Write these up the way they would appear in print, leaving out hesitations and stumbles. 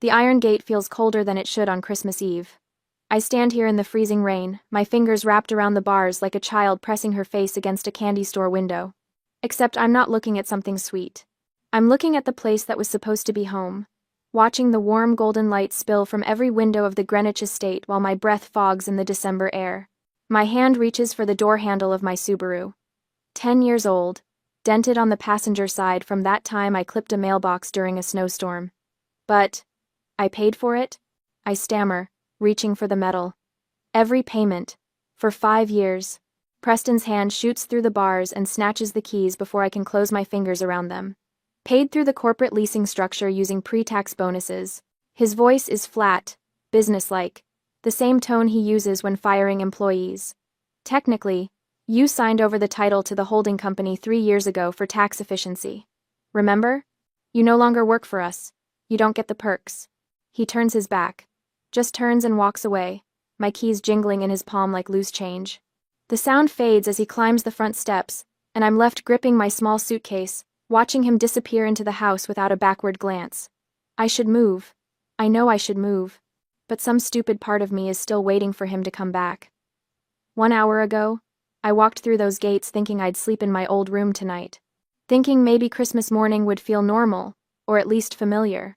The iron gate feels colder than it should on Christmas Eve. I stand here in the freezing rain, my fingers wrapped around the bars like a child pressing her face against a candy store window. Except I'm not looking at something sweet. I'm looking at the place that was supposed to be home, watching the warm golden light spill from every window of the Greenwich estate while my breath fogs in the December air. My hand reaches for the door handle of my Subaru. 10 years old, dented on the passenger side from that time I clipped a mailbox during a snowstorm. But I paid for it? I stammer, reaching for the metal. Every payment. For 5 years. Preston's hand shoots through the bars and snatches the keys before I can close my fingers around them. Paid through the corporate leasing structure using pre-tax bonuses. His voice is flat, businesslike, the same tone he uses when firing employees. Technically, you signed over the title to the holding company 3 years ago for tax efficiency. Remember? You no longer work for us. You don't get the perks. He turns his back. Just turns and walks away, my keys jingling in his palm like loose change. The sound fades as he climbs the front steps, and I'm left gripping my small suitcase, watching him disappear into the house without a backward glance. I should move. I know I should move. But some stupid part of me is still waiting for him to come back. 1 hour ago, I walked through those gates thinking I'd sleep in my old room tonight. Thinking maybe Christmas morning would feel normal, or at least familiar.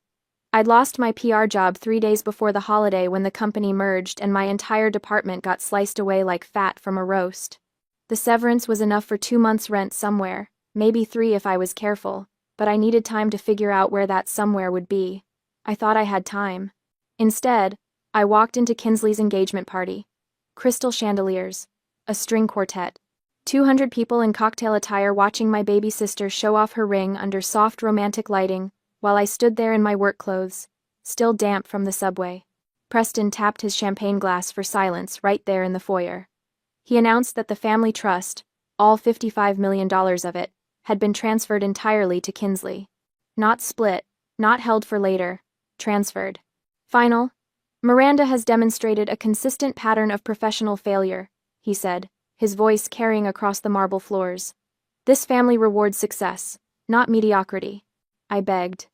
I'd lost my PR job 3 days before the holiday when the company merged and my entire department got sliced away like fat from a roast. The severance was enough for 2 months' rent somewhere, maybe 3 if I was careful, but I needed time to figure out where that somewhere would be. I thought I had time. Instead, I walked into Kinsley's engagement party. Crystal chandeliers. A string quartet. 200 people in cocktail attire watching my baby sister show off her ring under soft romantic lighting, while I stood there in my work clothes, still damp from the subway. Preston tapped his champagne glass for silence right there in the foyer. He announced that the family trust, all $55 million of it, had been transferred entirely to Kinsley. Not split, not held for later, transferred. Final. Miranda has demonstrated a consistent pattern of professional failure, he said, his voice carrying across the marble floors. This family rewards success, not mediocrity. I begged.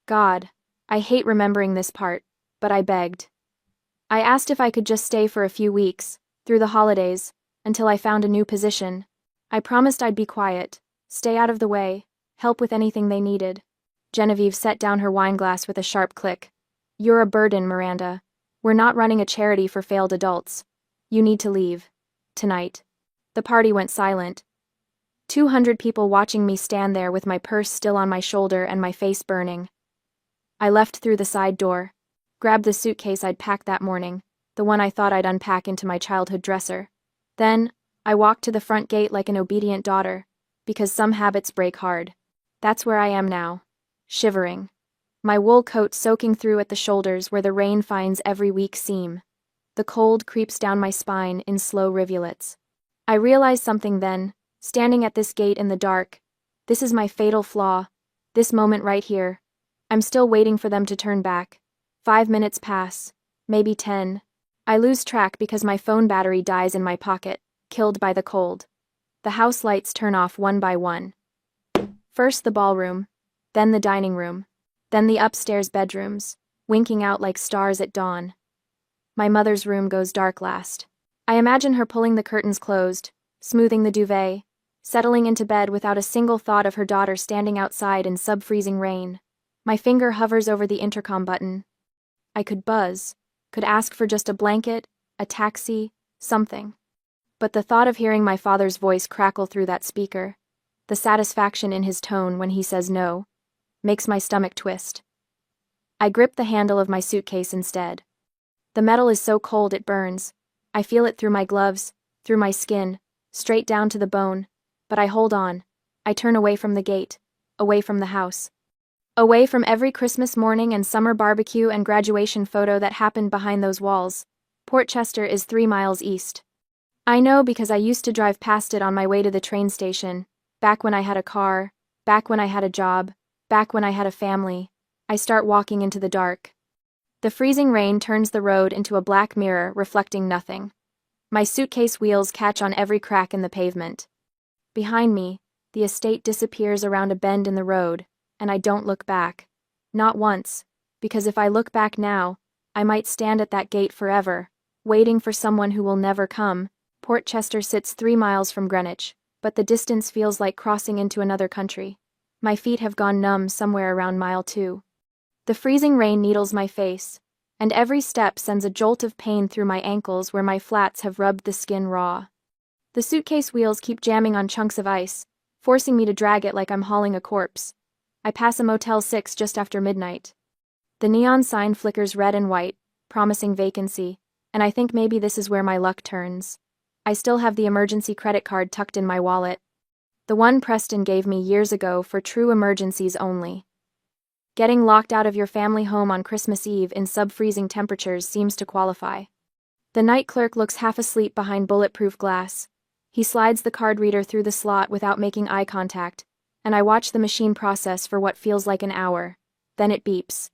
God, I hate remembering this part, but I begged. I asked if I could just stay for a few weeks, through the holidays, until I found a new position. I promised I'd be quiet, stay out of the way, help with anything they needed. Genevieve set down her wine glass with a sharp click. You're a burden, Miranda. We're not running a charity for failed adults. You need to leave. Tonight. The party went silent. 200 people watching me stand there with my purse still on my shoulder and my face burning. I left through the side door, grabbed the suitcase I'd packed that morning, the one I thought I'd unpack into my childhood dresser. Then, I walked to the front gate like an obedient daughter, because some habits break hard. That's where I am now, shivering. My wool coat soaking through at the shoulders where the rain finds every weak seam. The cold creeps down my spine in slow rivulets. I realized something then, standing at this gate in the dark. This is my fatal flaw. This moment right here. I'm still waiting for them to turn back. 5 minutes pass, maybe 10. I lose track because my phone battery dies in my pocket, killed by the cold. The house lights turn off one by one. First the ballroom, then the dining room, then the upstairs bedrooms, winking out like stars at dawn. My mother's room goes dark last. I imagine her pulling the curtains closed, smoothing the duvet, settling into bed without a single thought of her daughter standing outside in sub-freezing rain. My finger hovers over the intercom button. I could buzz, could ask for just a blanket, a taxi, something. But the thought of hearing my father's voice crackle through that speaker, the satisfaction in his tone when he says no, makes my stomach twist. I grip the handle of my suitcase instead. The metal is so cold it burns. I feel it through my gloves, through my skin, straight down to the bone, but I hold on. I turn away from the gate, away from the house. Away from every Christmas morning and summer barbecue and graduation photo that happened behind those walls. Portchester is 3 miles east. I know because I used to drive past it on my way to the train station, back when I had a car, back when I had a job, back when I had a family. I start walking into the dark. The freezing rain turns the road into a black mirror reflecting nothing. My suitcase wheels catch on every crack in the pavement. Behind me, the estate disappears around a bend in the road, and I don't look back. Not once, because if I look back now, I might stand at that gate forever, waiting for someone who will never come. Portchester sits 3 miles from Greenwich, but the distance feels like crossing into another country. My feet have gone numb somewhere around mile 2. The freezing rain needles my face, and every step sends a jolt of pain through my ankles where my flats have rubbed the skin raw. The suitcase wheels keep jamming on chunks of ice, forcing me to drag it like I'm hauling a corpse. I pass a Motel 6 just after midnight. The neon sign flickers red and white, promising vacancy, and I think maybe this is where my luck turns. I still have the emergency credit card tucked in my wallet. The one Preston gave me years ago for true emergencies only. Getting locked out of your family home on Christmas Eve in sub-freezing temperatures seems to qualify. The night clerk looks half asleep behind bulletproof glass. He slides the card reader through the slot without making eye contact, and I watch the machine process for what feels like an hour. Then it beeps.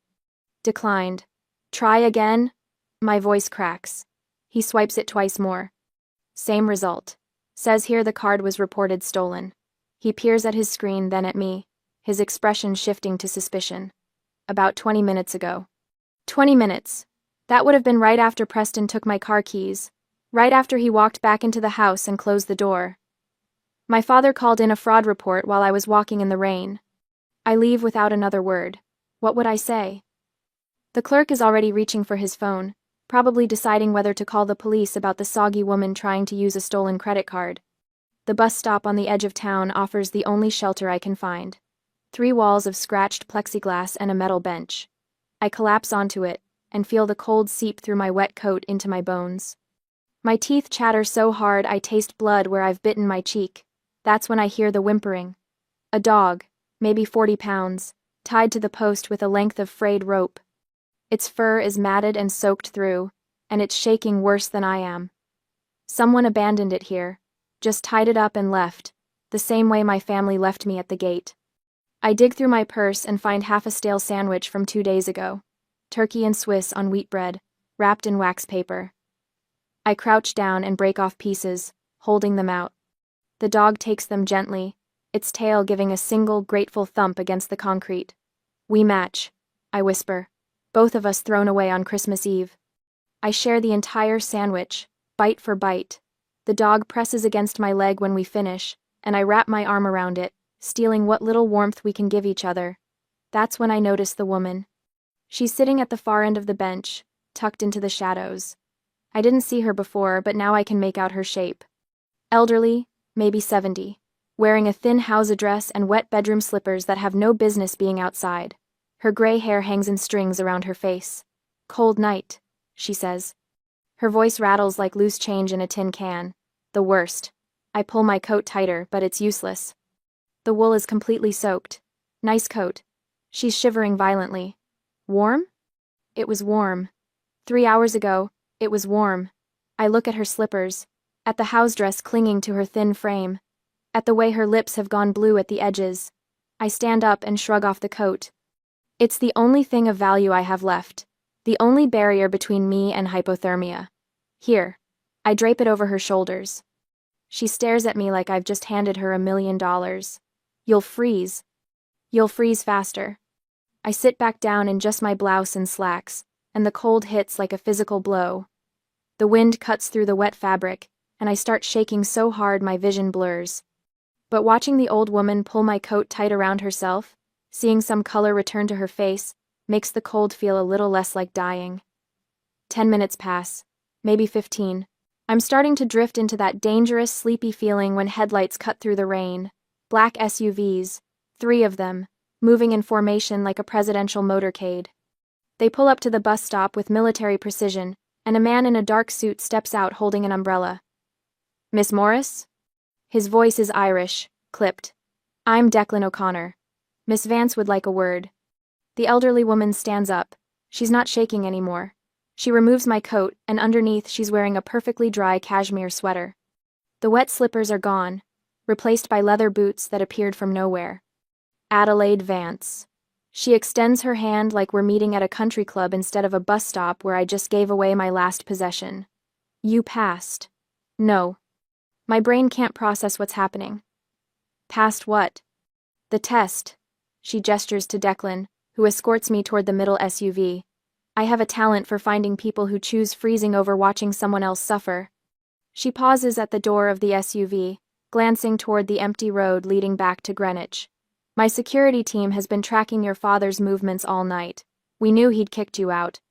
Declined. Try again? My voice cracks. He swipes it twice more. Same result. Says here the card was reported stolen. He peers at his screen, then at me, his expression shifting to suspicion. About 20 minutes ago. 20 minutes. That would have been right after Preston took my car keys, right after he walked back into the house and closed the door. My father called in a fraud report while I was walking in the rain. I leave without another word. What would I say? The clerk is already reaching for his phone, probably deciding whether to call the police about the soggy woman trying to use a stolen credit card. The bus stop on the edge of town offers the only shelter I can find. 3 walls of scratched plexiglass and a metal bench. I collapse onto it and feel the cold seep through my wet coat into my bones. My teeth chatter so hard I taste blood where I've bitten my cheek. That's when I hear the whimpering. A dog, maybe 40 pounds, tied to the post with a length of frayed rope. Its fur is matted and soaked through, and it's shaking worse than I am. Someone abandoned it here, just tied it up and left, the same way my family left me at the gate. I dig through my purse and find half a stale sandwich from 2 days ago. Turkey and Swiss on wheat bread, wrapped in wax paper. I crouch down and break off pieces, holding them out. The dog takes them gently, its tail giving a single grateful thump against the concrete. We match, I whisper, both of us thrown away on Christmas Eve. I share the entire sandwich, bite for bite. The dog presses against my leg when we finish, and I wrap my arm around it, stealing what little warmth we can give each other. That's when I notice the woman. She's sitting at the far end of the bench, tucked into the shadows. I didn't see her before, but now I can make out her shape. Elderly, maybe 70, wearing a thin house dress and wet bedroom slippers that have no business being outside. Her gray hair hangs in strings around her face. Cold night, she says. Her voice rattles like loose change in a tin can. The worst. I pull my coat tighter, but it's useless. The wool is completely soaked. Nice coat. She's shivering violently. Warm? It was warm. 3 hours ago, it was warm. I look at her slippers, at the house dress clinging to her thin frame, at the way her lips have gone blue at the edges. I stand up and shrug off the coat. It's the only thing of value I have left, the only barrier between me and hypothermia. Here. I drape it over her shoulders. She stares at me like I've just handed her $1 million. You'll freeze. You'll freeze faster. I sit back down in just my blouse and slacks, and the cold hits like a physical blow. The wind cuts through the wet fabric, and I start shaking so hard my vision blurs. But watching the old woman pull my coat tight around herself, seeing some color return to her face, makes the cold feel a little less like dying. 10 minutes pass, maybe 15. I'm starting to drift into that dangerous, sleepy feeling when headlights cut through the rain. Black SUVs, 3 of them, moving in formation like a presidential motorcade. They pull up to the bus stop with military precision, and a man in a dark suit steps out holding an umbrella. Miss Morris? His voice is Irish, clipped. I'm Declan O'Connor. Miss Vance would like a word. The elderly woman stands up. She's not shaking anymore. She removes my coat, and underneath she's wearing a perfectly dry cashmere sweater. The wet slippers are gone, replaced by leather boots that appeared from nowhere. Adelaide Vance. She extends her hand like we're meeting at a country club instead of a bus stop where I just gave away my last possession. You passed. No. My brain can't process what's happening. Passed what? The test. She gestures to Declan, who escorts me toward the middle SUV. I have a talent for finding people who choose freezing over watching someone else suffer. She pauses at the door of the SUV, glancing toward the empty road leading back to Greenwich. My security team has been tracking your father's movements all night. We knew he'd kicked you out.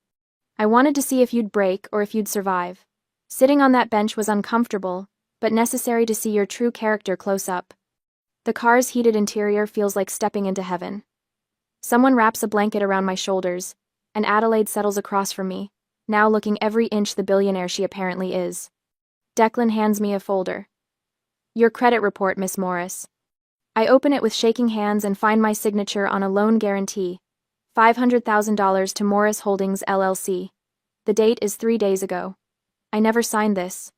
I wanted to see if you'd break or if you'd survive. Sitting on that bench was uncomfortable, but necessary to see your true character close up. The car's heated interior feels like stepping into heaven. Someone wraps a blanket around my shoulders, and Adelaide settles across from me, now looking every inch the billionaire she apparently is. Declan hands me a folder. Your credit report, Miss Morris. I open it with shaking hands and find my signature on a loan guarantee. $500,000 to Morris Holdings LLC. The date is 3 days ago. I never signed this.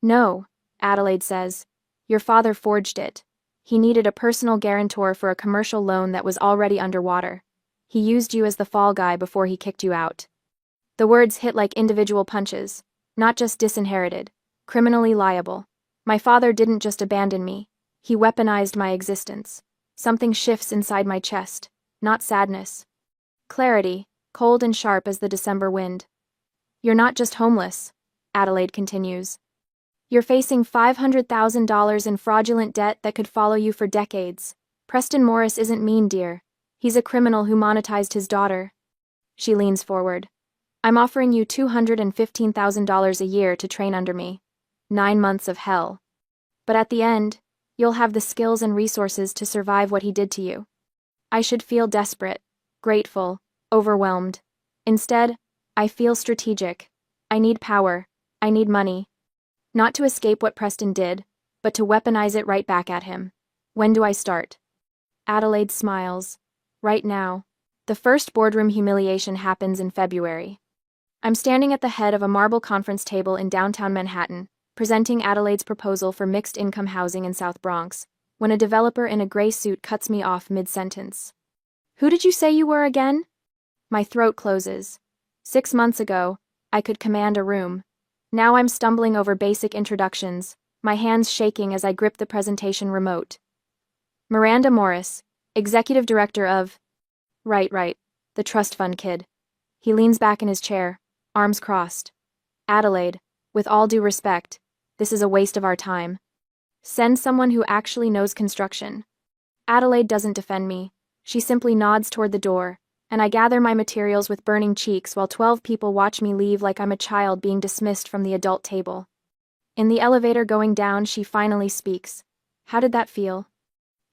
No, Adelaide says. Your father forged it. He needed a personal guarantor for a commercial loan that was already underwater. He used you as the fall guy before he kicked you out. The words hit like individual punches, not just disinherited, criminally liable. My father didn't just abandon me. He weaponized my existence. Something shifts inside my chest, not sadness. Clarity, cold and sharp as the December wind. You're not just homeless, Adelaide continues. You're facing $500,000 in fraudulent debt that could follow you for decades. Preston Morris isn't mean, dear. He's a criminal who monetized his daughter. She leans forward. I'm offering you $215,000 a year to train under me. 9 months of hell. But at the end, you'll have the skills and resources to survive what he did to you. I should feel desperate, grateful, overwhelmed. Instead, I feel strategic. I need power. I need money. Not to escape what Preston did, but to weaponize it right back at him. When do I start? Adelaide smiles. Right now. The first boardroom humiliation happens in February. I'm standing at the head of a marble conference table in downtown Manhattan, presenting Adelaide's proposal for mixed-income housing in South Bronx, when a developer in a gray suit cuts me off mid-sentence. Who did you say you were again? My throat closes. 6 months ago, I could command a room. Now I'm stumbling over basic introductions, my hands shaking as I grip the presentation remote. Miranda Morris, Executive Director of... Right, the trust fund kid. He leans back in his chair, arms crossed. Adelaide, with all due respect, this is a waste of our time. Send someone who actually knows construction. Adelaide doesn't defend me. She simply nods toward the door, and I gather my materials with burning cheeks while 12 people watch me leave like I'm a child being dismissed from the adult table. In the elevator going down, she finally speaks. How did that feel?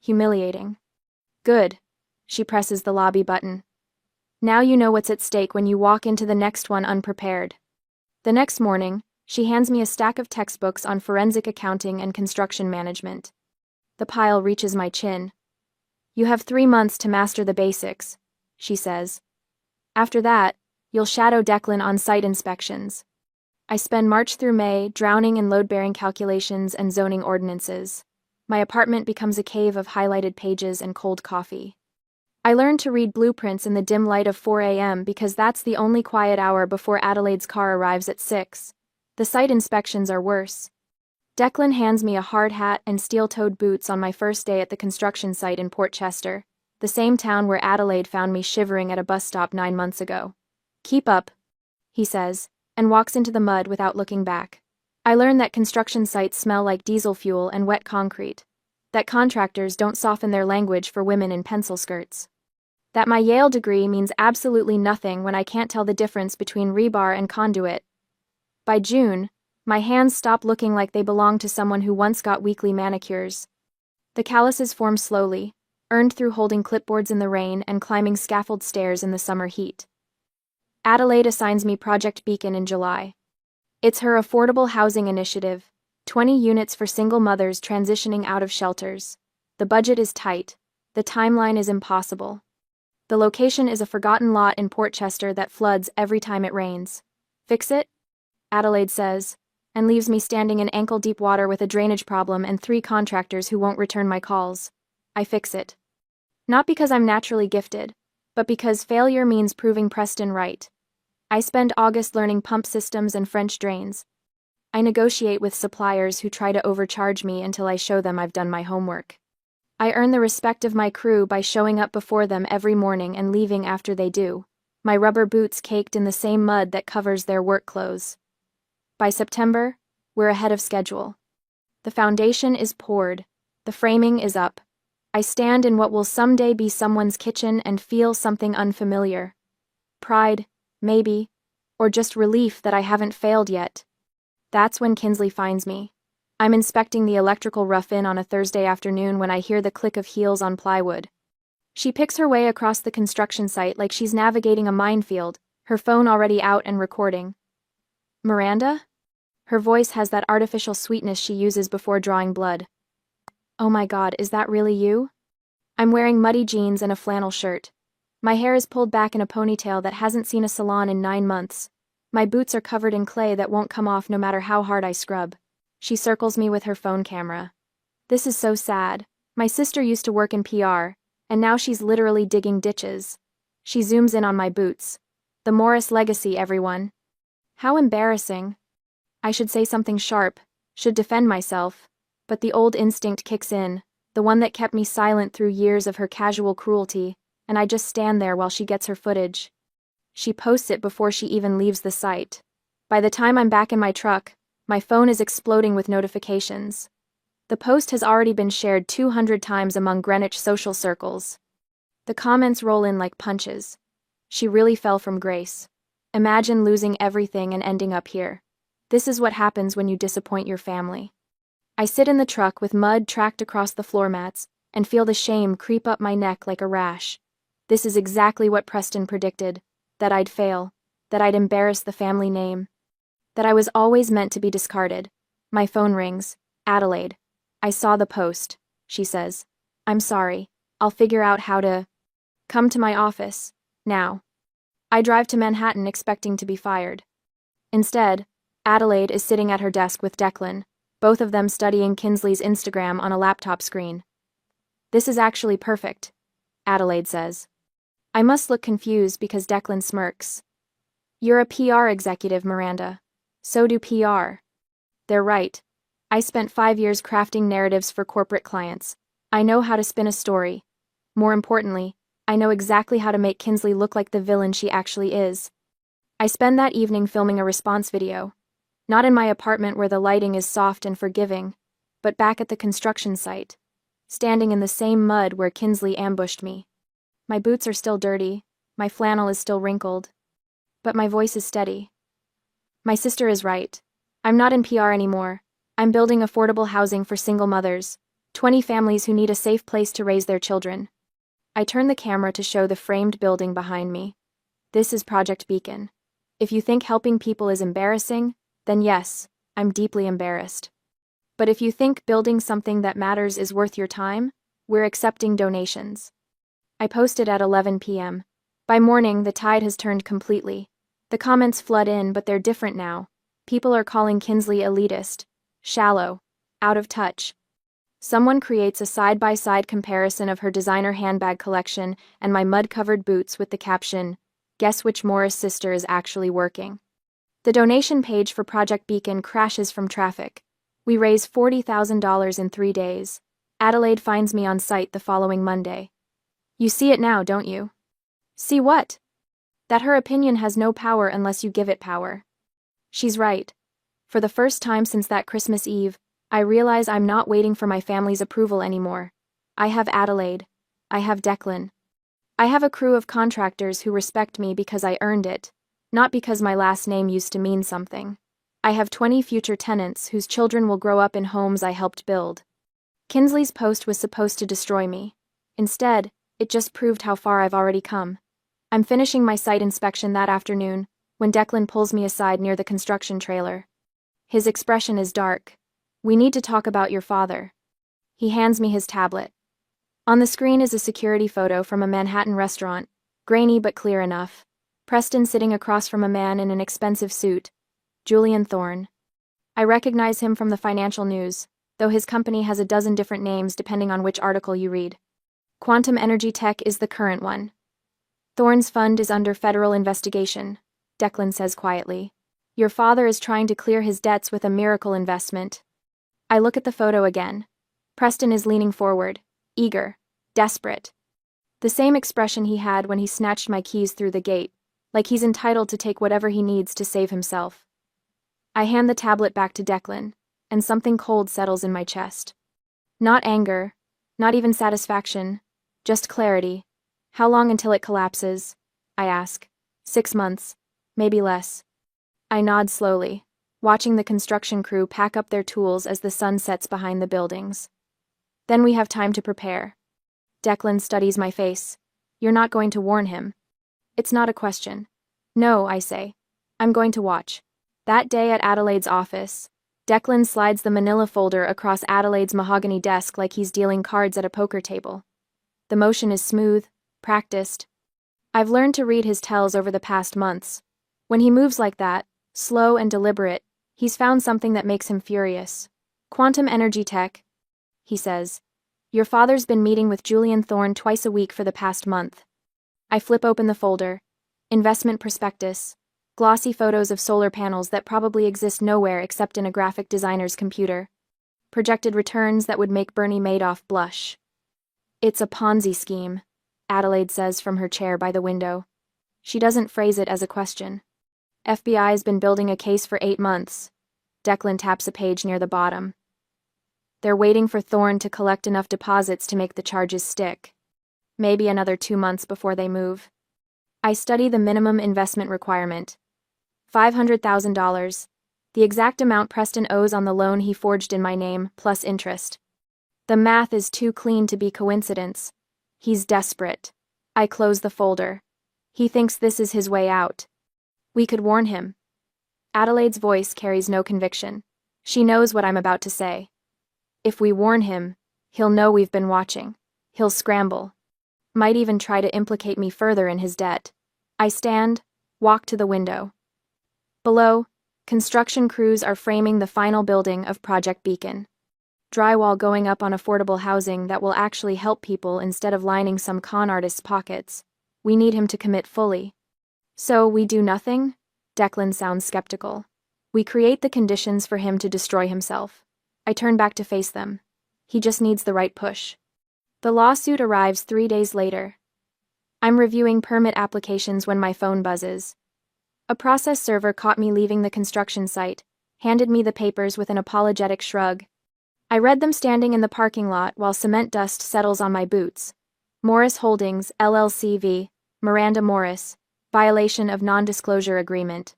Humiliating. Good. She presses the lobby button. Now you know what's at stake when you walk into the next one unprepared. The next morning, she hands me a stack of textbooks on forensic accounting and construction management. The pile reaches my chin. You have 3 months to master the basics, she says. After that, you'll shadow Declan on site inspections. I spend March through May drowning in load-bearing calculations and zoning ordinances. My apartment becomes a cave of highlighted pages and cold coffee. I learned to read blueprints in the dim light of 4 a.m. because that's the only quiet hour before Adelaide's car arrives at 6. The site inspections are worse. Declan hands me a hard hat and steel-toed boots on my first day at the construction site in Port Chester, the same town where Adelaide found me shivering at a bus stop 9 months ago. Keep up, he says, and walks into the mud without looking back. I learn that construction sites smell like diesel fuel and wet concrete, that contractors don't soften their language for women in pencil skirts, that my Yale degree means absolutely nothing when I can't tell the difference between rebar and conduit. By June, my hands stop looking like they belong to someone who once got weekly manicures. The calluses form slowly, earned through holding clipboards in the rain and climbing scaffold stairs in the summer heat. Adelaide assigns me Project Beacon in July. It's her affordable housing initiative, 20 units for single mothers transitioning out of shelters. The budget is tight. The timeline is impossible. The location is a forgotten lot in Port Chester that floods every time it rains. Fix it? Adelaide says, and leaves me standing in ankle-deep water with a drainage problem and 3 contractors who won't return my calls. I fix it. Not because I'm naturally gifted, but because failure means proving Preston right. I spend August learning pump systems and French drains. I negotiate with suppliers who try to overcharge me until I show them I've done my homework. I earn the respect of my crew by showing up before them every morning and leaving after they do, my rubber boots caked in the same mud that covers their work clothes. By September, we're ahead of schedule. The foundation is poured. The framing is up. I stand in what will someday be someone's kitchen and feel something unfamiliar. Pride, maybe, or just relief that I haven't failed yet. That's when Kinsley finds me. I'm inspecting the electrical rough-in on a Thursday afternoon when I hear the click of heels on plywood. She picks her way across the construction site like she's navigating a minefield, her phone already out and recording. Miranda? Her voice has that artificial sweetness she uses before drawing blood. Oh my God, is that really you? I'm wearing muddy jeans and a flannel shirt. My hair is pulled back in a ponytail that hasn't seen a salon in 9 months. My boots are covered in clay that won't come off no matter how hard I scrub. She circles me with her phone camera. This is so sad. My sister used to work in PR, and now she's literally digging ditches. She zooms in on my boots. The Morris legacy, everyone. How embarrassing. I should say something sharp, should defend myself, but the old instinct kicks in, the one that kept me silent through years of her casual cruelty, and I just stand there while she gets her footage. She posts it before she even leaves the site. By the time I'm back in my truck, my phone is exploding with notifications. The post has already been shared 200 times among Greenwich social circles. The comments roll in like punches. She really fell from grace. Imagine losing everything and ending up here. This is what happens when you disappoint your family. I sit in the truck with mud tracked across the floor mats and feel the shame creep up my neck like a rash. This is exactly what Preston predicted, that I'd fail, that I'd embarrass the family name, that I was always meant to be discarded. My phone rings. Adelaide. I saw the post, she says. I'm sorry. I'll figure out how to... Come to my office. Now. I drive to Manhattan expecting to be fired. Instead, Adelaide is sitting at her desk with Declan, both of them studying Kinsley's Instagram on a laptop screen. This is actually perfect, Adelaide says. I must look confused because Declan smirks. You're a PR executive, Miranda. So do PR. They're right. I spent 5 years crafting narratives for corporate clients. I know how to spin a story. More importantly, I know exactly how to make Kinsley look like the villain she actually is. I spend that evening filming a response video. Not in my apartment where the lighting is soft and forgiving, but back at the construction site, standing in the same mud where Kinsley ambushed me. My boots are still dirty, my flannel is still wrinkled, but my voice is steady. My sister is right. I'm not in PR anymore. I'm building affordable housing for single mothers, 20 families who need a safe place to raise their children. I turn the camera to show the framed building behind me. This is Project Beacon. If you think helping people is embarrassing, then yes, I'm deeply embarrassed. But if you think building something that matters is worth your time, we're accepting donations. I posted at 11 p.m. By morning, the tide has turned completely. The comments flood in, but they're different now. People are calling Kinsley elitist, shallow, out of touch. Someone creates a side-by-side comparison of her designer handbag collection and my mud-covered boots with the caption, "Guess which Morris sister is actually working?" The donation page for Project Beacon crashes from traffic. We raise $40,000 in 3 days. Adelaide finds me on site the following Monday. You see it now, don't you? See what? That her opinion has no power unless you give it power. She's right. For the first time since that Christmas Eve, I realize I'm not waiting for my family's approval anymore. I have Adelaide. I have Declan. I have a crew of contractors who respect me because I earned it, not because my last name used to mean something. I have 20 future tenants whose children will grow up in homes I helped build. Kinsley's post was supposed to destroy me. Instead, it just proved how far I've already come. I'm finishing my site inspection that afternoon when Declan pulls me aside near the construction trailer. His expression is dark. We need to talk about your father. He hands me his tablet. On the screen is a security photo from a Manhattan restaurant, grainy but clear enough. Preston sitting across from a man in an expensive suit, Julian Thorne. I recognize him from the financial news, though his company has a dozen different names depending on which article you read. Quantum Energy Tech is the current one. Thorne's fund is under federal investigation, Declan says quietly. Your father is trying to clear his debts with a miracle investment. I look at the photo again. Preston is leaning forward, Eager. Desperate. The same expression he had when he snatched my keys through the gate, like he's entitled to take whatever he needs to save himself. I hand the tablet back to Declan, and something cold settles in my chest. Not anger, not even satisfaction, just clarity. How long until it collapses? I ask. 6 months, maybe less. I nod slowly, watching the construction crew pack up their tools as the sun sets behind the buildings. Then we have time to prepare. Declan studies my face. You're not going to warn him. It's not a question. No, I say. I'm going to watch. That day at Adelaide's office, Declan slides the manila folder across Adelaide's mahogany desk like he's dealing cards at a poker table. The motion is smooth, practiced. I've learned to read his tells over the past months. When he moves like that, slow and deliberate, he's found something that makes him furious. Quantum energy tech, he says. Your father's been meeting with Julian Thorne twice a week for the past month. I flip open the folder. Investment prospectus. Glossy photos of solar panels that probably exist nowhere except in a graphic designer's computer. Projected returns that would make Bernie Madoff blush. It's a Ponzi scheme, Adelaide says from her chair by the window. She doesn't phrase it as a question. FBI's been building a case for 8 months. Declan taps a page near the bottom. They're waiting for Thorne to collect enough deposits to make the charges stick. Maybe another 2 months before they move. I study the minimum investment requirement. $500,000, the exact amount Preston owes on the loan he forged in my name, plus interest. The math is too clean to be coincidence. He's desperate. I close the folder. He thinks this is his way out. We could warn him. Adelaide's voice carries no conviction. She knows what I'm about to say. If we warn him, he'll know we've been watching. He'll scramble. Might even try to implicate me further in his debt. I stand, walk to the window. Below, construction crews are framing the final building of Project Beacon. Drywall going up on affordable housing that will actually help people instead of lining some con artist's pockets. We need him to commit fully. So we do nothing? Declan sounds skeptical. We create the conditions for him to destroy himself. I turn back to face them. He just needs the right push. The lawsuit arrives 3 days later. I'm reviewing permit applications when my phone buzzes. A process server caught me leaving the construction site, handed me the papers with an apologetic shrug. I read them standing in the parking lot while cement dust settles on my boots. Morris Holdings, LLC v. Miranda Morris, violation of non-disclosure agreement.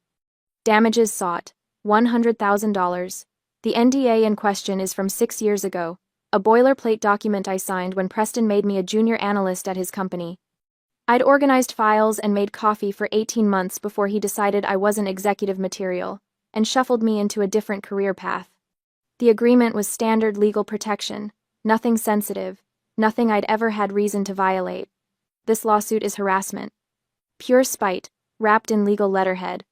Damages sought, $100,000. The NDA in question is from 6 years ago, a boilerplate document I signed when Preston made me a junior analyst at his company. I'd organized files and made coffee for 18 months before he decided I wasn't executive material, and shuffled me into a different career path. The agreement was standard legal protection, nothing sensitive, nothing I'd ever had reason to violate. This lawsuit is harassment. Pure spite, wrapped in legal letterhead.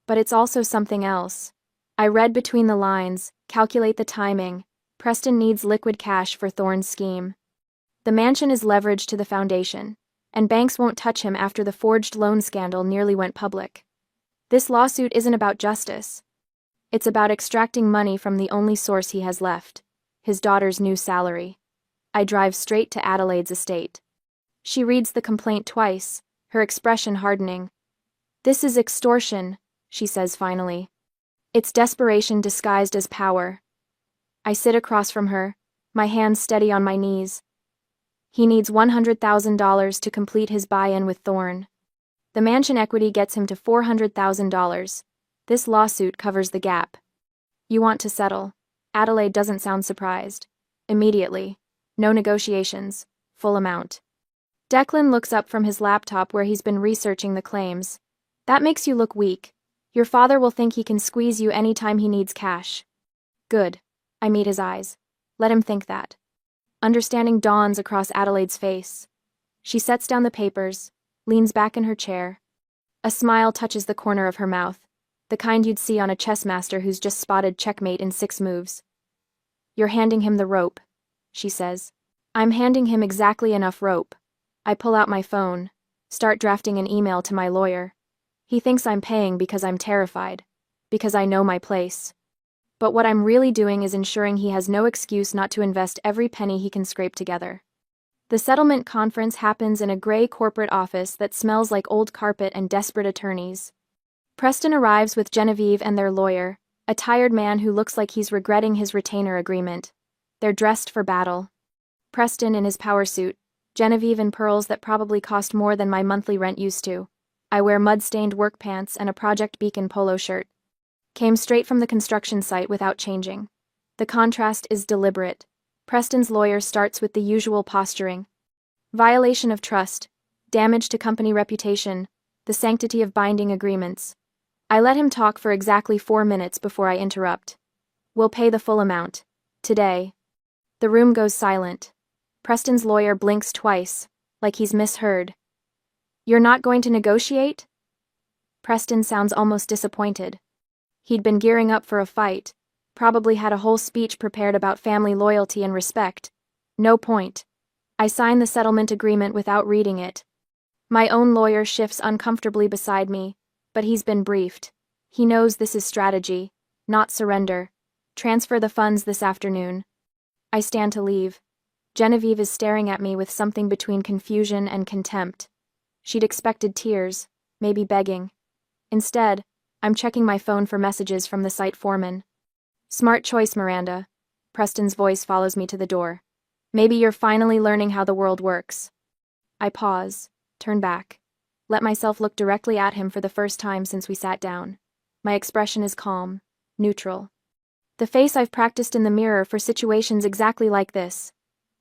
But it's also something else. I read between the lines, calculate the timing. Preston needs liquid cash for Thorne's scheme. The mansion is leveraged to the foundation, and banks won't touch him after the forged loan scandal nearly went public. This lawsuit isn't about justice. It's about extracting money from the only source he has left, his daughter's new salary. I drive straight to Adelaide's estate. She reads the complaint twice, her expression hardening. This is extortion, she says finally. It's desperation disguised as power. I sit across from her, my hands steady on my knees. He needs $100,000 to complete his buy-in with Thorne. The mansion equity gets him to $400,000. This lawsuit covers the gap. You want to settle. Adelaide doesn't sound surprised. Immediately. No negotiations. Full amount. Declan looks up from his laptop where he's been researching the claims. That makes you look weak. Your father will think he can squeeze you anytime he needs cash. Good. I meet his eyes. Let him think that. Understanding dawns across Adelaide's face. She sets down the papers, leans back in her chair. A smile touches the corner of her mouth, the kind you'd see on a chess master who's just spotted checkmate in 6 moves. You're handing him the rope, she says. I'm handing him exactly enough rope. I pull out my phone, start drafting an email to my lawyer. He thinks I'm paying because I'm terrified, because I know my place. But what I'm really doing is ensuring he has no excuse not to invest every penny he can scrape together. The settlement conference happens in a gray corporate office that smells like old carpet and desperate attorneys. Preston arrives with Genevieve and their lawyer, a tired man who looks like he's regretting his retainer agreement. They're dressed for battle. Preston in his power suit, Genevieve in pearls that probably cost more than my monthly rent used to. I wear mud-stained work pants and a Project Beacon polo shirt. Came straight from the construction site without changing. The contrast is deliberate. Preston's lawyer starts with the usual posturing. Violation of trust, damage to company reputation, the sanctity of binding agreements. I let him talk for exactly 4 minutes before I interrupt. We'll pay the full amount. Today. The room goes silent. Preston's lawyer blinks twice, like he's misheard. You're not going to negotiate? Preston sounds almost disappointed. He'd been gearing up for a fight, probably had a whole speech prepared about family loyalty and respect. No point. I sign the settlement agreement without reading it. My own lawyer shifts uncomfortably beside me, but he's been briefed. He knows this is strategy, not surrender. Transfer the funds this afternoon. I stand to leave. Genevieve is staring at me with something between confusion and contempt. She'd expected tears, maybe begging. Instead, I'm checking my phone for messages from the site foreman. Smart choice, Miranda. Preston's voice follows me to the door. Maybe you're finally learning how the world works. I pause, turn back, let myself look directly at him for the first time since we sat down. My expression is calm, neutral. The face I've practiced in the mirror for situations exactly like this.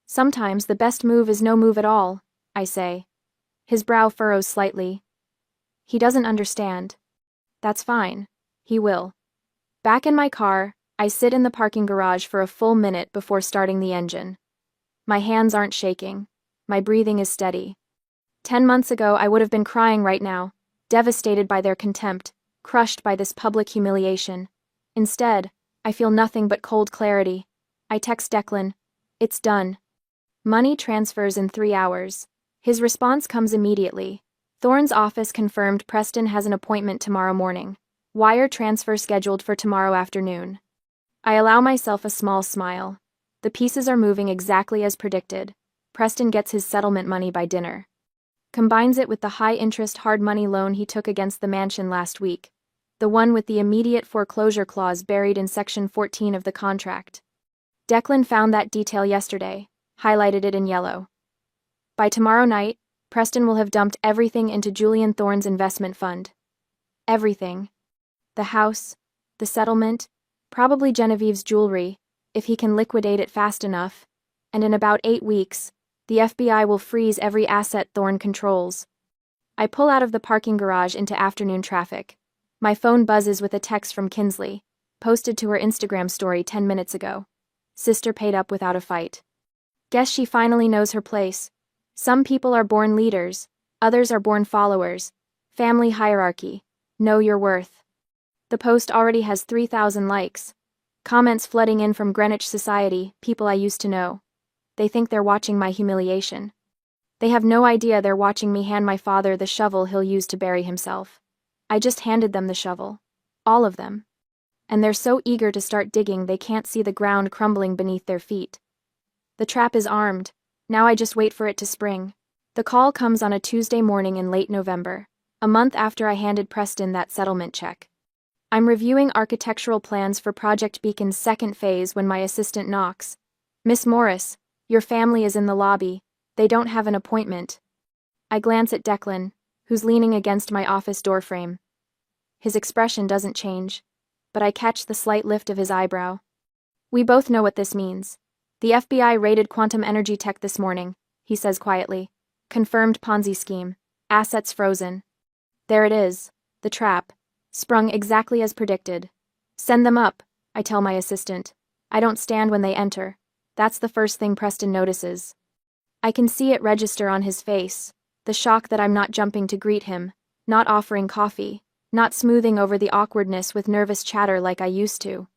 Sometimes the best move is no move at all, I say. His brow furrows slightly. He doesn't understand. That's fine. He will. Back in my car, I sit in the parking garage for a full minute before starting the engine. My hands aren't shaking. My breathing is steady. 10 months ago, I would have been crying right now, devastated by their contempt, crushed by this public humiliation. Instead, I feel nothing but cold clarity. I text Declan. It's done. Money transfers in 3 hours. His response comes immediately. Thorne's office confirmed Preston has an appointment tomorrow morning. Wire transfer scheduled for tomorrow afternoon. I allow myself a small smile. The pieces are moving exactly as predicted. Preston gets his settlement money by dinner. Combines it with the high-interest hard money loan he took against the mansion last week. The one with the immediate foreclosure clause buried in Section 14 of the contract. Declan found that detail yesterday, highlighted it in yellow. By tomorrow night, Preston will have dumped everything into Julian Thorne's investment fund. Everything. The house, the settlement, probably Genevieve's jewelry, if he can liquidate it fast enough, and in about 8 weeks, the FBI will freeze every asset Thorne controls. I pull out of the parking garage into afternoon traffic. My phone buzzes with a text from Kinsley, posted to her Instagram story 10 minutes ago. Sister paid up without a fight. Guess she finally knows her place. Some people are born leaders, others are born followers. Family hierarchy. Know your worth. The post already has 3,000 likes. Comments flooding in from Greenwich Society, people I used to know. They think they're watching my humiliation. They have no idea they're watching me hand my father the shovel he'll use to bury himself. I just handed them the shovel. All of them. And they're so eager to start digging they can't see the ground crumbling beneath their feet. The trap is armed. Now I just wait for it to spring. The call comes on a Tuesday morning in late November, a month after I handed Preston that settlement check. I'm reviewing architectural plans for Project Beacon's second phase when my assistant knocks. Miss Morris, your family is in the lobby. They don't have an appointment. I glance at Declan, who's leaning against my office doorframe. His expression doesn't change, but I catch the slight lift of his eyebrow. We both know what this means. The FBI raided quantum energy tech this morning, he says quietly. Confirmed Ponzi scheme. Assets frozen. There it is, the trap, sprung exactly as predicted. Send them up, I tell my assistant. I don't stand when they enter. That's the first thing Preston notices. I can see it register on his face, the shock that I'm not jumping to greet him, not offering coffee, not smoothing over the awkwardness with nervous chatter like I used to.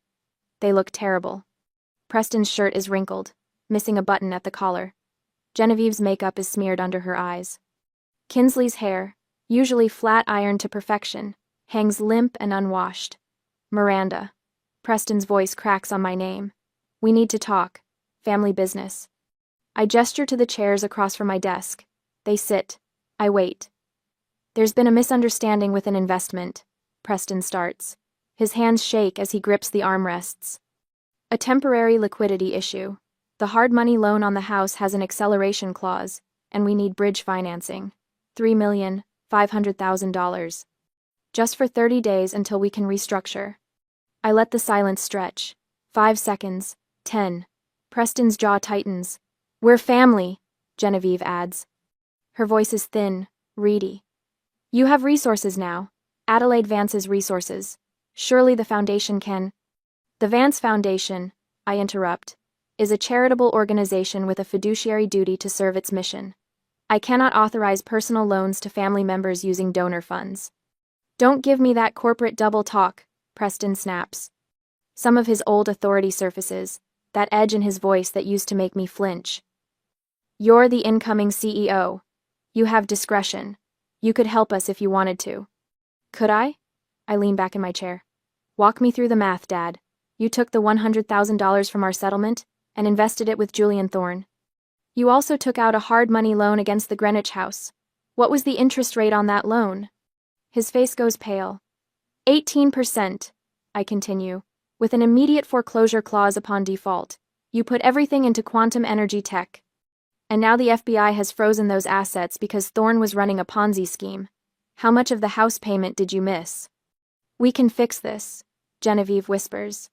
They look terrible. Preston's shirt is wrinkled, missing a button at the collar. Genevieve's makeup is smeared under her eyes. Kinsley's hair, usually flat-ironed to perfection, hangs limp and unwashed. Miranda. Preston's voice cracks on my name. We need to talk. Family business. I gesture to the chairs across from my desk. They sit. I wait. There's been a misunderstanding with an investment. Preston starts. His hands shake as he grips the armrests. A temporary liquidity issue. The hard money loan on the house has an acceleration clause, and we need bridge financing. $3,500,000. Just for 30 days until we can restructure. I let the silence stretch. 5 seconds. 10. Preston's jaw tightens. We're family, Genevieve adds. Her voice is thin, reedy. You have resources now. Adelaide Vance's resources. Surely the foundation can. The Vance Foundation, I interrupt, is a charitable organization with a fiduciary duty to serve its mission. I cannot authorize personal loans to family members using donor funds. Don't give me that corporate double talk, Preston snaps. Some of his old authority surfaces, that edge in his voice that used to make me flinch. You're the incoming CEO. You have discretion. You could help us if you wanted to. Could I? I lean back in my chair. Walk me through the math, Dad. You took the $100,000 from our settlement and invested it with Julian Thorne. You also took out a hard money loan against the Greenwich house. What was the interest rate on that loan? His face goes pale. 18%, I continue, with an immediate foreclosure clause upon default. You put everything into quantum energy tech. And now the FBI has frozen those assets because Thorne was running a Ponzi scheme. How much of the house payment did you miss? We can fix this, Genevieve whispers.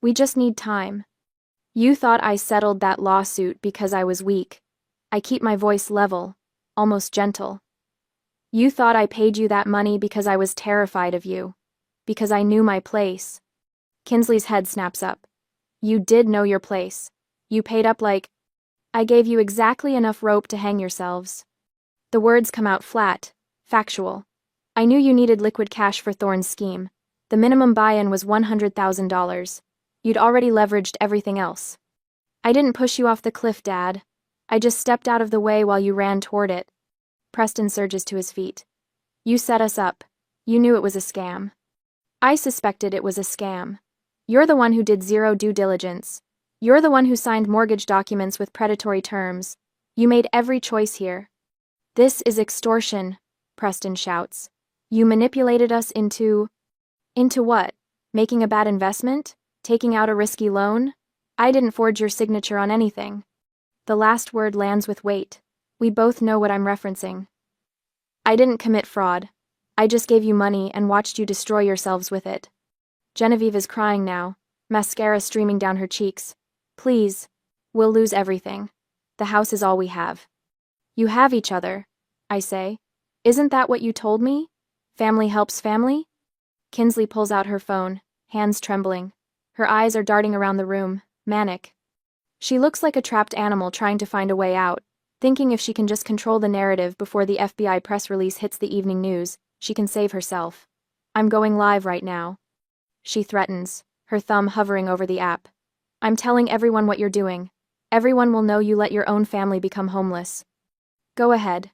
We just need time. You thought I settled that lawsuit because I was weak. I keep my voice level, almost gentle. You thought I paid you that money because I was terrified of you. Because I knew my place. Kinsley's head snaps up. You did know your place. You paid up like... I gave you exactly enough rope to hang yourselves. The words come out flat, factual. I knew you needed liquid cash for Thorne's scheme. The minimum buy-in was $100,000. You'd already leveraged everything else. I didn't push you off the cliff, Dad. I just stepped out of the way while you ran toward it. Preston surges to his feet. You set us up. You knew it was a scam. I suspected it was a scam. You're the one who did zero due diligence. You're the one who signed mortgage documents with predatory terms. You made every choice here. This is extortion, Preston shouts. You manipulated us into... Into what? Making a bad investment? Taking out a risky loan? I didn't forge your signature on anything. The last word lands with weight. We both know what I'm referencing. I didn't commit fraud. I just gave you money and watched you destroy yourselves with it. Genevieve is crying now, mascara streaming down her cheeks. Please. We'll lose everything. The house is all we have. You have each other, I say. Isn't that what you told me? Family helps family? Kinsley pulls out her phone, hands trembling. Her eyes are darting around the room, manic. She looks like a trapped animal trying to find a way out, thinking if she can just control the narrative before the FBI press release hits the evening news, she can save herself. I'm going live right now. She threatens, her thumb hovering over the app. I'm telling everyone what you're doing. Everyone will know you let your own family become homeless. Go ahead.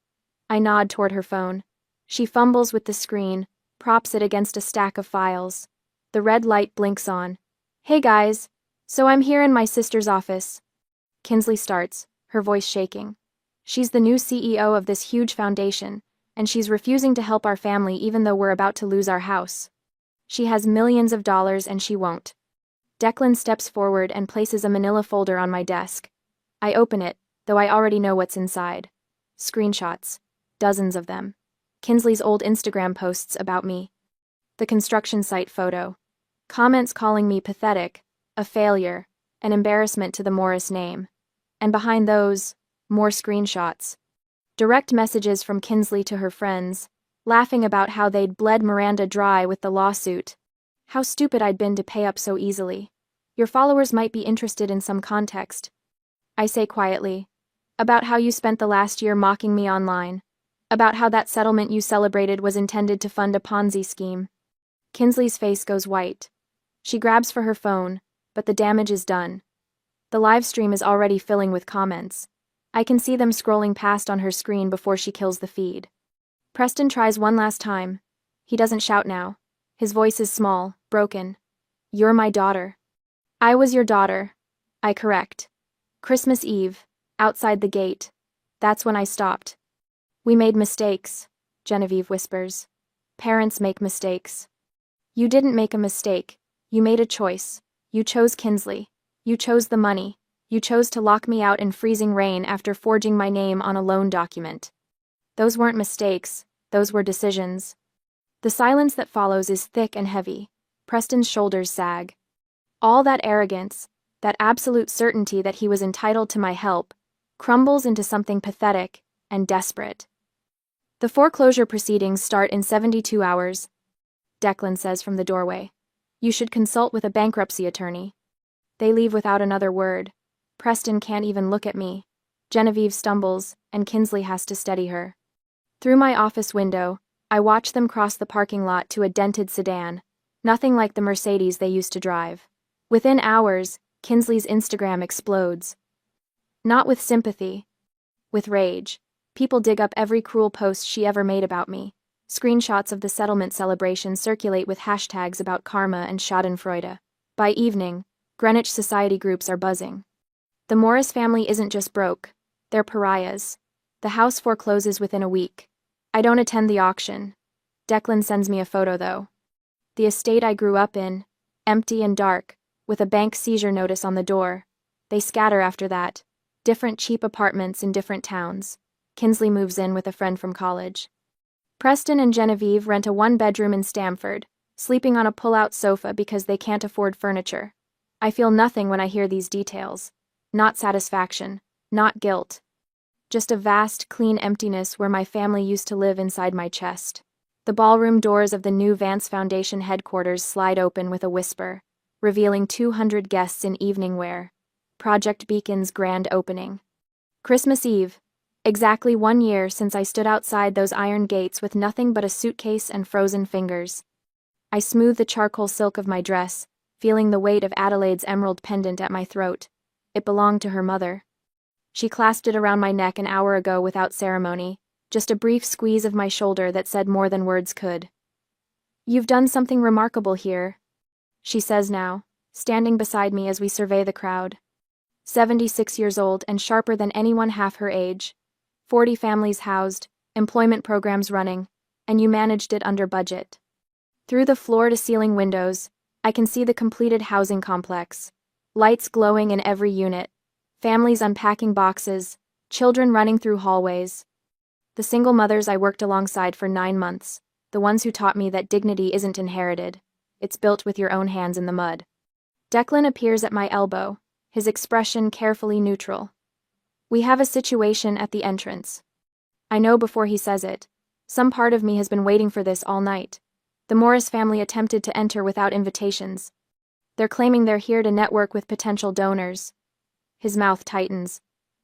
I nod toward her phone. She fumbles with the screen, props it against a stack of files. The red light blinks on. Hey guys, so I'm here in my sister's office. Kinsley starts, her voice shaking. She's the new CEO of this huge foundation, and she's refusing to help our family even though we're about to lose our house. She has millions of dollars and she won't. Declan steps forward and places a manila folder on my desk. I open it, though I already know what's inside. Screenshots. Dozens of them. Kinsley's old Instagram posts about me. The construction site photo. Comments calling me pathetic, a failure, an embarrassment to the Morris name. And behind those, more screenshots. Direct messages from Kinsley to her friends, laughing about how they'd bled Miranda dry with the lawsuit. How stupid I'd been to pay up so easily. Your followers might be interested in some context. I say quietly. About how you spent the last year mocking me online. About how that settlement you celebrated was intended to fund a Ponzi scheme. Kinsley's face goes white. She grabs for her phone, but the damage is done. The live stream is already filling with comments. I can see them scrolling past on her screen before she kills the feed. Preston tries one last time. He doesn't shout now. His voice is small, broken. You're my daughter. I was your daughter. I correct. Christmas Eve, Outside the gate. That's when I stopped. We made mistakes, Genevieve whispers. Parents make mistakes. You didn't make a mistake. You made a choice. You chose Kinsley. You chose the money. You chose to lock me out in freezing rain after forging my name on a loan document. Those weren't mistakes, those were decisions. The silence that follows is thick and heavy. Preston's shoulders sag. All that arrogance, that absolute certainty that he was entitled to my help, crumbles into something pathetic and desperate. The foreclosure proceedings start in 72 hours, Declan says from the doorway. You should consult with a bankruptcy attorney. They leave without another word. Preston can't even look at me. Genevieve stumbles, and Kinsley has to steady her. Through my office window, I watch them cross the parking lot to a dented sedan, nothing like the Mercedes they used to drive. Within hours, Kinsley's Instagram explodes. Not with sympathy. With rage. People dig up every cruel post she ever made about me. Screenshots of the settlement celebration circulate with hashtags about karma and schadenfreude. By evening, Greenwich society groups are buzzing. The Morris family isn't just broke, they're pariahs. The house forecloses within a week. I don't attend the auction. Declan sends me a photo, though. The estate I grew up in, empty and dark, with a bank seizure notice on the door. They scatter after that. Different cheap apartments in different towns. Kinsley moves in with a friend from college. Preston and Genevieve rent a one-bedroom in Stamford, sleeping on a pull-out sofa because they can't afford furniture. I feel nothing when I hear these details. Not satisfaction, not guilt. Just a vast, clean emptiness where my family used to live inside my chest. The ballroom doors of the new Vance Foundation headquarters slide open with a whisper, revealing 200 guests in evening wear. Project Beacon's grand opening. Christmas Eve. Exactly 1 year since I stood outside those iron gates with nothing but a suitcase and frozen fingers. I smooth the charcoal silk of my dress, feeling the weight of Adelaide's emerald pendant at my throat. It belonged to her mother. She clasped it around my neck an hour ago without ceremony, just a brief squeeze of my shoulder that said more than words could. You've done something remarkable here, she says now, standing beside me as we survey the crowd. 76 years old and sharper than anyone half her age. 40 families housed, employment programs running, and you managed it under budget. Through the floor-to-ceiling windows, I can see the completed housing complex. Lights glowing in every unit, families unpacking boxes, children running through hallways. The single mothers I worked alongside for 9 months, the ones who taught me that dignity isn't inherited, it's built with your own hands in the mud. Declan appears at my elbow, his expression carefully neutral. We have a situation at the entrance. I know before he says it. Some part of me has been waiting for this all night. The Morris family attempted to enter without invitations. They're claiming they're here to network with potential donors. His mouth tightens.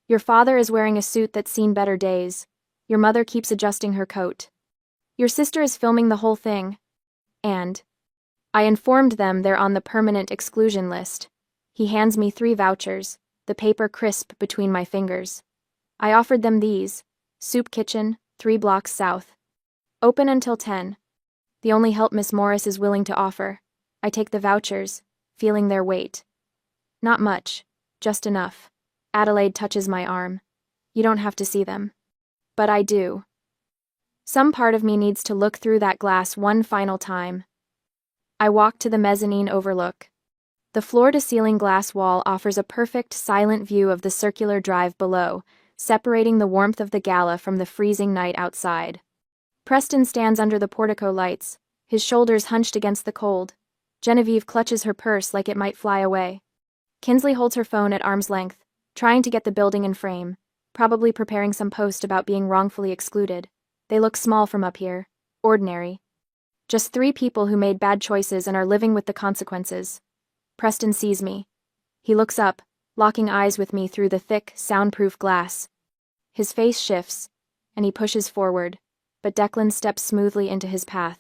Your father is wearing a suit that's seen better days. Your mother keeps adjusting her coat. Your sister is filming the whole thing. And I informed them they're on the permanent exclusion list. He hands me 3 vouchers, the paper crisp between my fingers. I offered them these. Soup kitchen, 3 blocks south. Open until 10. The only help Miss Morris is willing to offer. I take the vouchers, feeling their weight. Not much, just enough. Adelaide touches my arm. You don't have to see them. But I do. Some part of me needs to look through that glass one final time. I walk to the mezzanine overlook. The floor-to-ceiling glass wall offers a perfect, silent view of the circular drive below, separating the warmth of the gala from the freezing night outside. Preston stands under the portico lights, his shoulders hunched against the cold. Genevieve clutches her purse like it might fly away. Kinsley holds her phone at arm's length, trying to get the building in frame, probably preparing some post about being wrongfully excluded. They look small from up here, ordinary. Just 3 people who made bad choices and are living with the consequences. Preston sees me. He looks up, locking eyes with me through the thick, soundproof glass. His face shifts, and he pushes forward, but Declan steps smoothly into his path.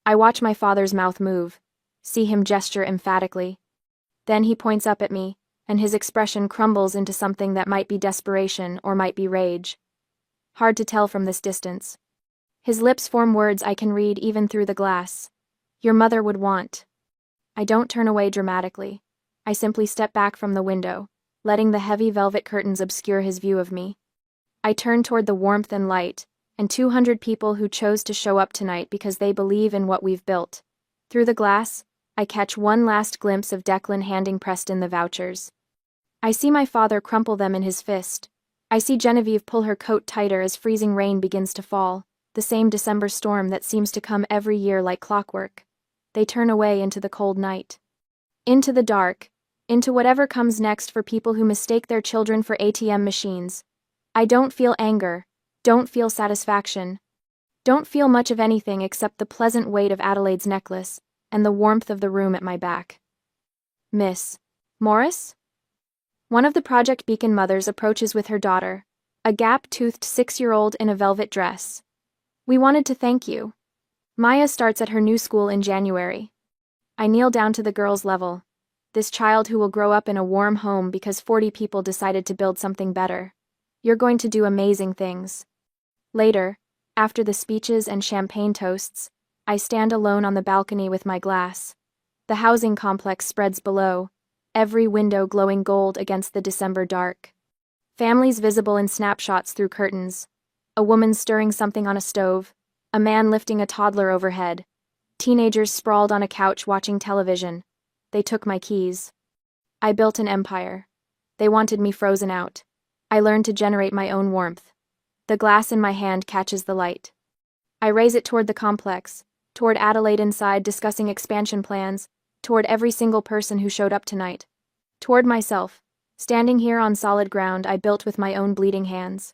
I watch my father's mouth move, see him gesture emphatically. Then he points up at me, and his expression crumbles into something that might be desperation or might be rage. Hard to tell from this distance. His lips form words I can read even through the glass. Your mother would want. I don't turn away dramatically. I simply step back from the window, letting the heavy velvet curtains obscure his view of me. I turn toward the warmth and light, and 200 people who chose to show up tonight because they believe in what we've built. Through the glass, I catch one last glimpse of Declan handing Preston the vouchers. I see my father crumple them in his fist. I see Genevieve pull her coat tighter as freezing rain begins to fall, the same December storm that seems to come every year like clockwork. They turn away into the cold night. Into the dark, into whatever comes next for people who mistake their children for ATM machines. I don't feel anger, don't feel satisfaction, don't feel much of anything except the pleasant weight of Adelaide's necklace and the warmth of the room at my back. Miss Morris? One of the Project Beacon mothers approaches with her daughter, a gap-toothed 6-year-old in a velvet dress. We wanted to thank you. Maya starts at her new school in January. I kneel down to the girl's level. This child who will grow up in a warm home because 40 people decided to build something better. You're going to do amazing things. Later, after the speeches and champagne toasts, I stand alone on the balcony with my glass. The housing complex spreads below, every window glowing gold against the December dark. Families visible in snapshots through curtains. A woman stirring something on a stove, a man lifting a toddler overhead. Teenagers sprawled on a couch watching television. They took my keys. I built an empire. They wanted me frozen out. I learned to generate my own warmth. The glass in my hand catches the light. I raise it toward the complex, toward Adelaide inside discussing expansion plans, toward every single person who showed up tonight. Toward myself, standing here on solid ground I built with my own bleeding hands.